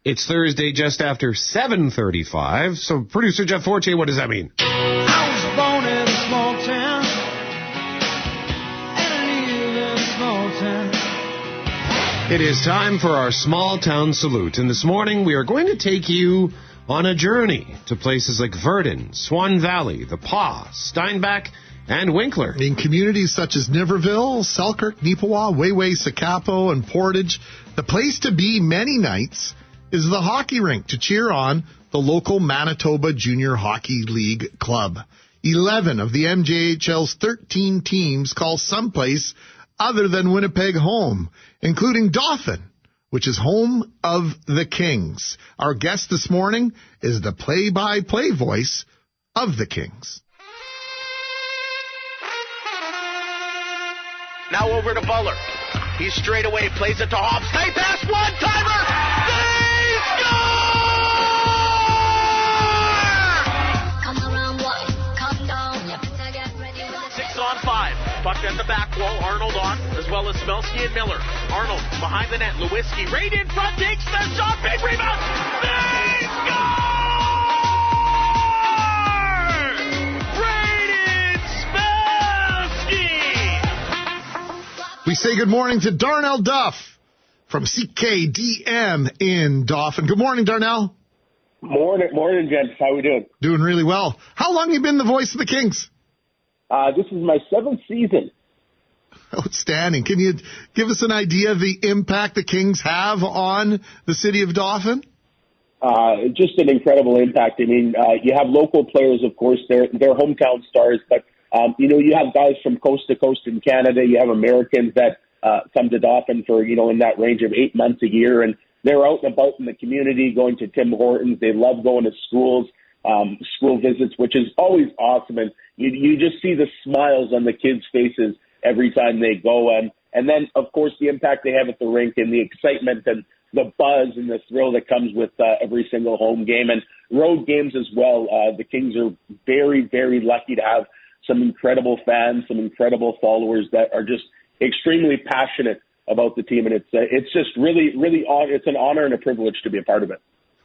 It's Thursday just after 7:35. So, producer Jeff Forte, what does that mean? I was born in a small town, and I live in a small town. It is time for our small town salute. And this morning we are going to take you on a journey to places like Virden, Swan Valley, The Pas, Steinbach, and Winkler. In communities such as Niverville, Selkirk, Neepawa, Wayway, Sakapo, and Portage, the place to be many nights is the hockey rink to cheer on the local Manitoba Junior Hockey League club. 11 of the MJHL's 13 teams call someplace other than Winnipeg home, including Dauphin, which is home of the Kings. Our guest this morning is the play-by-play voice of the Kings. Now over to Buller. He straight away plays it to Hobbs. They pass one-timer. They score! Come around, boy. Come down. You better get ready. 6-on-5. Puck at the back wall. Arnold on, as well as Smelski and Miller. Arnold behind the net. Lewinsky right in front. Takes the shot. Big rebound. They score! We say good morning to Darnell Duff from CKDM in Dauphin. Good morning, Darnell. Morning, gents. How we doing? Doing really well. How long have you been the voice of the Kings? This is my 7th season. Outstanding. Can you give us an idea of the impact the Kings have on the city of Dauphin? Just an incredible impact. I mean, you have local players, of course, they're hometown stars, but you have guys from coast to coast in Canada. You have Americans that come to Dauphin for, in that range of 8 months a year, and they're out and about in the community going to Tim Hortons. They love going to schools, school visits, which is always awesome. And you just see the smiles on the kids' faces every time they go. And then, of course, the impact they have at the rink and the excitement and the buzz and the thrill that comes with every single home game and road games as well. The Kings are very, very lucky to have some incredible fans, some incredible followers that are just extremely passionate about the team. And it's just really, really, it's an honor and a privilege to be a part of it.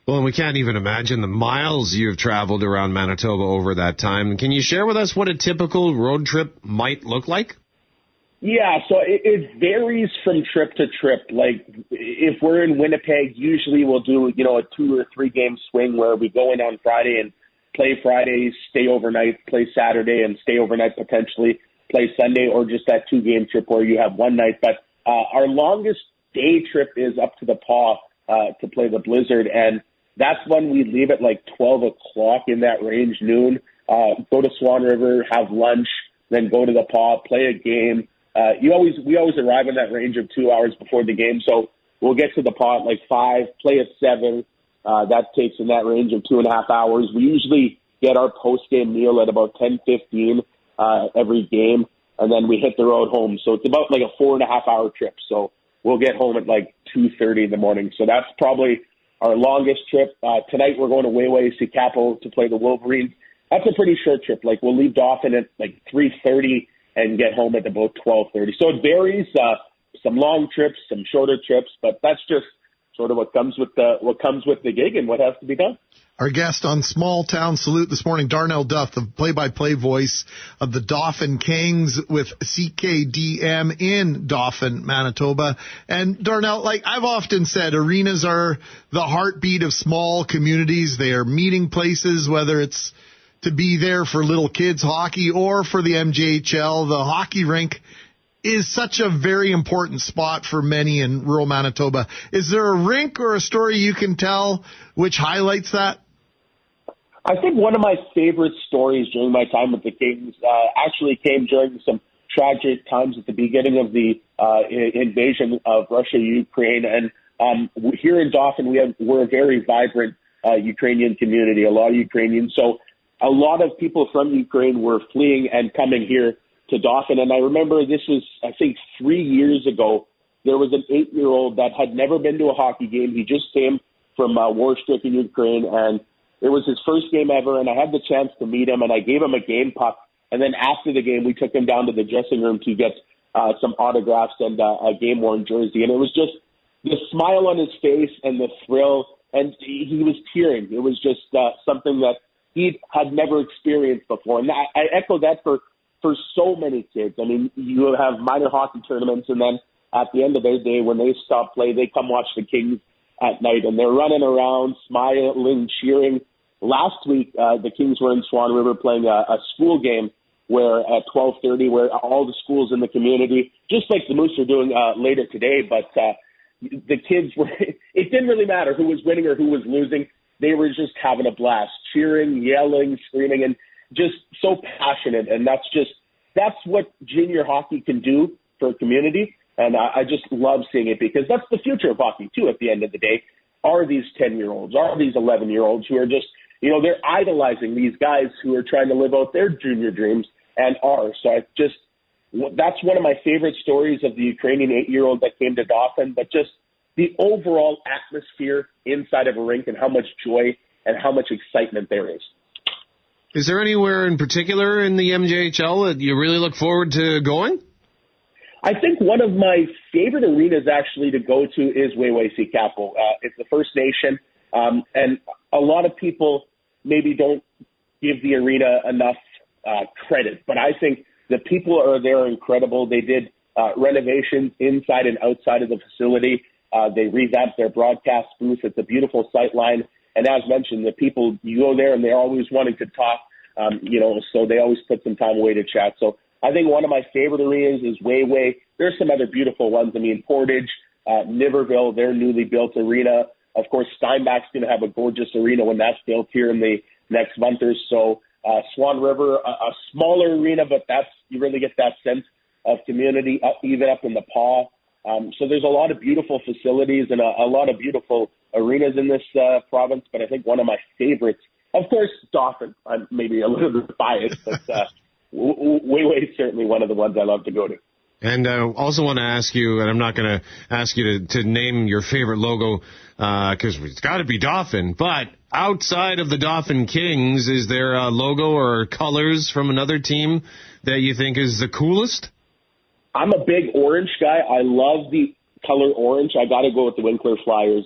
Well, and we can't even imagine the miles you've traveled around Manitoba over that time. Can you share with us what a typical road trip might look like? Yeah, so it varies from trip to trip. Like, if we're in Winnipeg, usually we'll do, a 2 or 3 game swing where we go in on Friday and play Friday, stay overnight, play Saturday, and stay overnight potentially, play Sunday, or just that 2-game trip where you have one night. But our longest day trip is up to the Paw to play the Blizzard, and that's when we leave at like 12 o'clock in that range, noon, go to Swan River, have lunch, then go to the Paw, play a game. We always arrive in that range of 2 hours before the game, so we'll get to the Paw at like 5, play at 7. That takes in that range of 2.5 hours. We usually get our post-game meal at about 10:15 every game, and then we hit the road home. So it's about like a 4.5-hour trip. So we'll get home at like 2:30 in the morning. So that's probably our longest trip. Tonight we're going to Wayway, Sakapo to play the Wolverines. That's a pretty short trip. Like, we'll leave Dauphin at like 3:30 and get home at about 12:30. So it varies. Some long trips, some shorter trips, but that's just sort of what comes with the gig and what has to be done. Our guest on Small Town Salute this morning, Darnell Duff, the play-by-play voice of the Dauphin Kings with CKDM in Dauphin, Manitoba. And Darnell, like I've often said, arenas are the heartbeat of small communities. They are meeting places, whether it's to be there for little kids hockey or for the MJHL. The hockey rink is such a very important spot for many in rural Manitoba. Is there a rink or a story you can tell which highlights that? I think one of my favorite stories during my time with the Kings actually came during some tragic times at the beginning of the invasion of Russia, Ukraine. And here in Dauphin, we're a very vibrant Ukrainian community, a lot of Ukrainians. So a lot of people from Ukraine were fleeing and coming here to Dauphin. And I remember this was, I think, 3 years ago. There was an 8-year-old that had never been to a hockey game. He just came from war-stricken Ukraine, and it was his first game ever, and I had the chance to meet him, and I gave him a game puck. And then after the game, we took him down to the dressing room to get some autographs and a game-worn jersey. And it was just the smile on his face and the thrill and he was tearing. It was just something that he had never experienced before. And I echo that for so many kids. I mean, you have minor hockey tournaments, and then at the end of their day, when they stop play, they come watch the Kings at night, and they're running around, smiling, cheering. Last week, the Kings were in Swan River playing a school game where at 12:30, where all the schools in the community, just like the Moose are doing later today, but the kids were, it didn't really matter who was winning or who was losing. They were just having a blast, cheering, yelling, screaming, and just so passionate. And that's what junior hockey can do for a community. And I just love seeing it, because that's the future of hockey, too, at the end of the day, are these 10-year-olds, are these 11-year-olds who are just, they're idolizing these guys who are trying to live out their junior dreams and are. So that's one of my favorite stories of the Ukrainian 8-year-old that came to Dauphin, but just the overall atmosphere inside of a rink and how much joy and how much excitement there is. Is there anywhere in particular in the MJHL that you really look forward to going? I think one of my favorite arenas actually to go to is Wew'wasi-Kapo. It's the First Nation, and a lot of people maybe don't give the arena enough credit, but I think the people are incredible. They did renovations inside and outside of the facility. They revamped their broadcast booth. It's a beautiful sight line. And as mentioned, the people, you go there and they're always wanting to talk, so they always put some time away to chat. So I think one of my favorite arenas is Wei. There's some other beautiful ones. I mean, Portage, Niverville, their newly built arena. Of course, Steinbach's going to have a gorgeous arena when that's built here in the next month or so. Swan River, a smaller arena, but you really get that sense of community, even up in the Paw. So there's a lot of beautiful facilities and a lot of beautiful arenas in this province, but I think one of my favorites, of course, Dauphin. I'm maybe a little bit biased, but Wei is certainly one of the ones I love to go to. And I also want to ask you, and I'm not going to ask you to name your favorite logo because it's got to be Dauphin, but outside of the Dauphin Kings, is there a logo or colors from another team that you think is the coolest? I'm a big orange guy. I love the color orange. I got to go with the Winkler Flyers.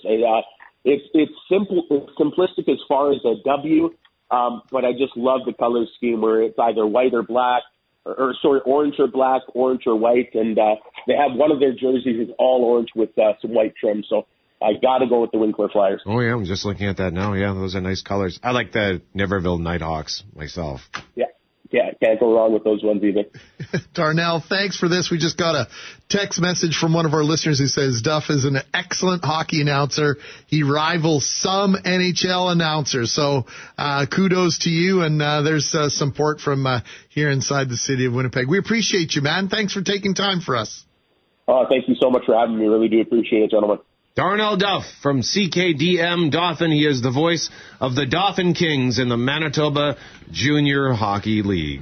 It's simple, it's simplistic as far as a W, but I just love the color scheme where it's either white or black, orange or black, orange or white, and they have one of their jerseys is all orange with some white trim. So I got to go with the Winkler Flyers. Oh yeah, I'm just looking at that now. Yeah, those are nice colors. I like the Niverville Nighthawks myself. Yeah, can't go wrong with those ones either. Darnell, thanks for this. We just got a text message from one of our listeners who says Duff is an excellent hockey announcer. He rivals some NHL announcers. So kudos to you, and there's support from here inside the city of Winnipeg. We appreciate you, man. Thanks for taking time for us. Oh, thank you so much for having me. Really do appreciate it, gentlemen. Darnell Duff from CKDM Dauphin. He is the voice of the Dauphin Kings in the Manitoba Junior Hockey League.